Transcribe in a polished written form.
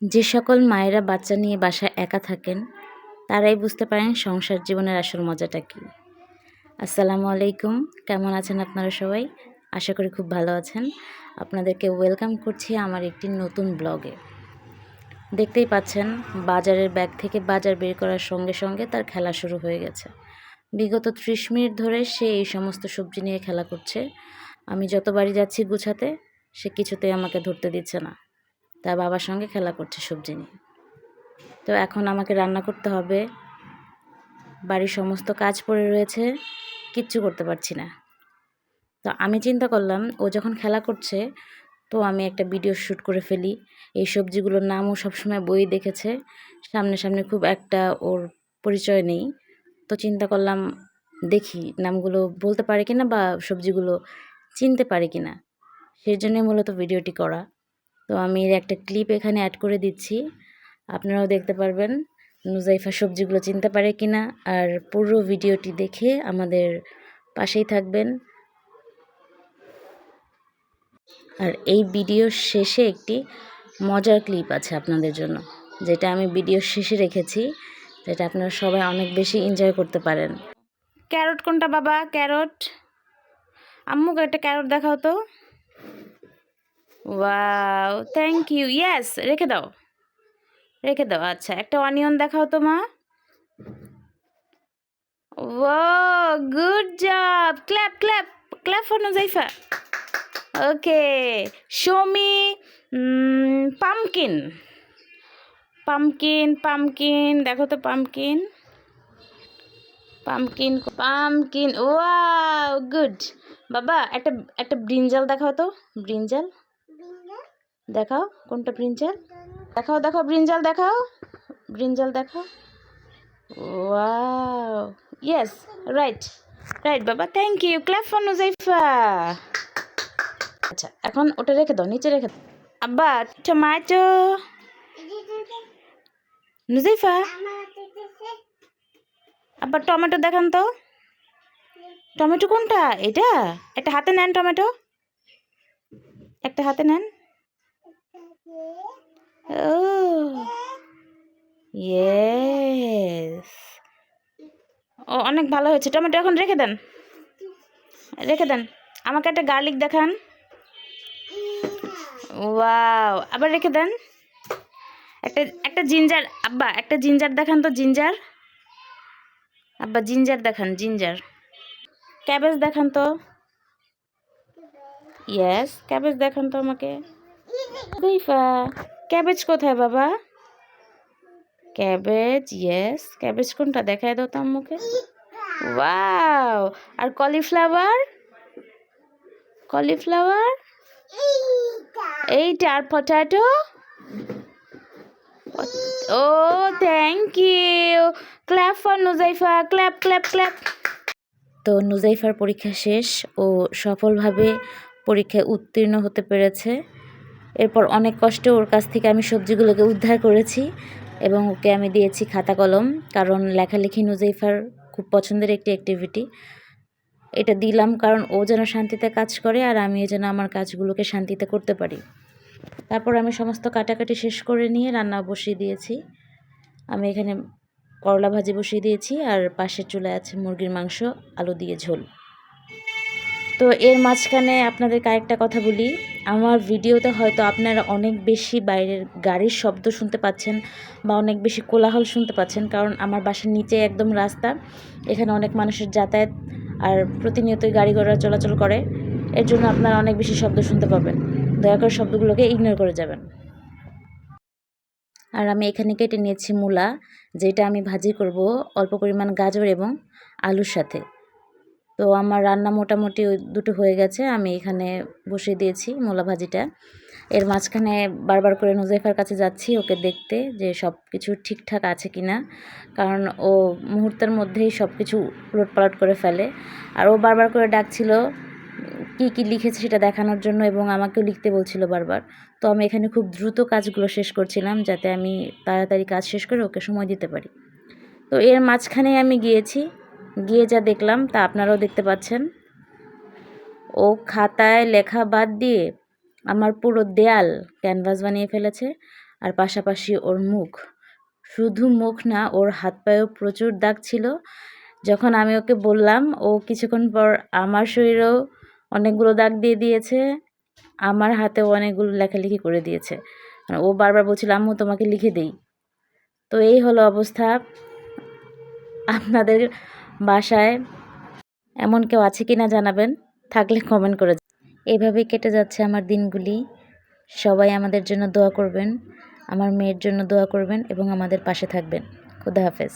যে সকল মায়েরা বাচ্চা নিয়ে বাসায় একা থাকেন তারাই বুঝতে পারেন সংসার জীবনের আসল মজাটা কী। আসসালামু আলাইকুম, কেমন আছেন আপনারা সবাই? আশা করি খুব ভালো আছেন। আপনাদেরকে ওয়েলকাম করছি আমার একটি নতুন ব্লগে। দেখতেই পাচ্ছেন বাজারের ব্যাগ থেকে বাজার বের করার সঙ্গে সঙ্গে তার খেলা শুরু হয়ে গেছে। বিগত 30 মিনিট ধরে সে এই সমস্ত সবজি নিয়ে খেলা করছে। আমি যতবারই যাচ্ছি গুছাতে সে কিছুতেই আমাকে ধরতে দিচ্ছে না, তার বাবার সঙ্গে খেলা করছে সবজি নিয়ে। তো এখন আমাকে রান্না করতে হবে, বাড়ির সমস্ত কাজ পড়ে রয়েছে, কিচ্ছু করতে পারছি না। তো আমি চিন্তা করলাম ও যখন খেলা করছে তো আমি একটা ভিডিও শ্যুট করে ফেলি। এই সবজিগুলোর নামও সবসময় বই দেখেছে, সামনে খুব একটা ওর পরিচয় নেই। তো চিন্তা করলাম দেখি নামগুলো বলতে পারে কিনা বা সবজিগুলো চিনতে পারে কিনা, সেই জন্যই মূলত ভিডিওটি করা। তো আমি এর একটা ক্লিপ এখানে অ্যাড করে দিচ্ছি, আপনারাও দেখতে পারবেন নুজাইফা সবজিগুলো চিনতে পারে কিনা। আর পুরো ভিডিওটি দেখে আমাদের পাশেই থাকবেন। আর এই ভিডিওর শেষে একটি মজার ক্লিপ আছে আপনাদের জন্য, যেটা আমি ভিডিওর শেষে রেখেছি, যেটা আপনারা সবাই অনেক বেশি এনজয় করতে পারেন। ক্যারট কোনটা বাবা? ক্যারট, আম্মুকে একটা ক্যারট দেখাও তো। Wow, thank you. ইয়েস, রেখে দাও। আচ্ছা, একটা অনিয়ন দেখাও তো মা। Wow, good job. Clap for Nujaifa. Okay, show me pumpkin দেখো তো, পামকিন। Wow, good. বাবা একটা ব্রিঞ্জাল দেখাও তো। ব্রিঞ্জাল দেখাও, কোনটা ব্রিঞ্জাল? দেখাও ব্রিঞ্জাল দেখাও। ওয়াও, ইয়েস, রাইট বাবা, thank you. Clap for Nujaifa. আচ্ছা, এখন ওটা রেখে দাও, নিচে রেখে দাও। আব্বা, টমেটো। নুজাইফা, আব্বা টমেটো দেখান তো। টমেটো কোনটা? এটা একটা হাতে নেন, টমেটো একটা হাতে নেন। ও ইয়েস, ও অনেক ভালো হয়েছে। টমেটো এখন রেখে দেন। আমাকে একটা গার্লিক দেখান। ওয়াও, আবার রেখে দেন। একটা জিঞ্জার। আব্বা একটা জিঞ্জার দেখান তো, জিঞ্জার। আব্বা জিঞ্জার দেখান, ক্যাবেজ দেখান তো। ইয়েস, ক্যাবেজ দেখান তো আমাকে। গুইফা, ক্যাবেজ কোথায় বাবা? ক্যাবেজ, ইয়েস, ক্যাবেজ কোনটা দেখায় দাও তো আম্মুকে। ওয়াও, আর কলিফ্লাওয়ার এইটা। আর potato. Oh thank you. Clap for Nujaifa, clap. তো নুজাইফার পরীক্ষা শেষ, ও সফলভাবে পরীক্ষায় উত্তীর্ণ হতে পেরেছে। এরপর অনেক কষ্টে ওর কাছ থেকে আমি সবজিগুলোকে উদ্ধার করেছি এবং ওকে আমি দিয়েছি খাতা কলম, কারণ লেখালেখি নুজাইফার খুব পছন্দের একটি অ্যাক্টিভিটি। এটা দিলাম কারণ ও যেন শান্তিতে কাজ করে আর আমিও যেন আমার কাজগুলোকে শান্তিতে করতে পারি। তারপর আমি সমস্ত কাটাকাটি শেষ করে নিয়ে রান্না বসিয়ে দিয়েছি। আমি এখানে করলা ভাজি বসিয়ে দিয়েছি আর পাশের চুলায় আছে মুরগির মাংস, আলু দিয়ে ঝোল। তো এর মাঝখানে আপনাদেরকে আরেকটা কথা বলি, আমার ভিডিওতে হয়তো আপনারা অনেক বেশি বাইরের গাড়ির শব্দ শুনতে পাচ্ছেন বা অনেক বেশি কোলাহল শুনতে পাচ্ছেন, কারণ আমার বাসার নিচে একদম রাস্তা, এখানে অনেক মানুষের যাতায়াত আর প্রতিনিয়তই গাড়ি ঘোড়া চলাচল করে। এর জন্য আপনারা অনেক বেশি শব্দ শুনতে পাবেন, দয়া করে শব্দগুলোকে ইগনোর করে যাবেন। আর আমি এখানে কেটে নিয়েছি মূলা, যেটা আমি ভাজি করব অল্প পরিমাণ গাজর এবং আলুর সাথে। তো আমার রান্না মোটামুটি ওই দুটো হয়ে গেছে, আমি এখানে বসিয়ে দিয়েছি মূলা ভাজিটা। এর মাঝখানে বারবার করে নুজাইফার কাছে যাচ্ছি ওকে দেখতে যে সব কিছু ঠিকঠাক আছে কি না, কারণ ও মুহূর্তের মধ্যেই সব কিছু উলটপালট করে ফেলে। আর ও বারবার করে ডাকছিল কি লিখেছে সেটা দেখানোর জন্য এবং আমাকেও লিখতে বলছিল বারবার। তো আমি এখানে খুব দ্রুত কাজগুলো শেষ করছিলাম যাতে আমি তাড়াতাড়ি কাজ শেষ করে ওকে সময় দিতে পারি। তো এর মাঝখানে আমি গিয়ে যা দেখলাম তা আপনারাও দেখতে পাচ্ছেন। ও খাতায় লেখা বাদ দিয়ে আমার পুরো দেয়াল ক্যানভাস বানিয়ে ফেলেছে। আর পাশাপাশি ওর মুখ, শুধু মুখ না, ওর হাত পায়েও প্রচুর দাগ ছিল। যখন আমি ওকে বললাম, ও কিছুক্ষণ পর আমার শরীরেও অনেকগুলো দাগ দিয়ে দিয়েছে, আমার হাতেও অনেকগুলো লেখালেখি করে দিয়েছে। ও বারবার বলছিল, আম্মু তোমাকে লিখে দেই। তো এই হলো অবস্থা। আপনাদের বাসায় এমন কেউ আছে কি না জানাবেন, থাকলে কমেন্ট করে। এভাবেই কেটে যাচ্ছে আমার দিনগুলি। সবাই আমাদের জন্য দোয়া করবেন, আমার মেয়ের জন্য দোয়া করবেন এবং আমাদের পাশে থাকবেন। খুদা হাফেজ।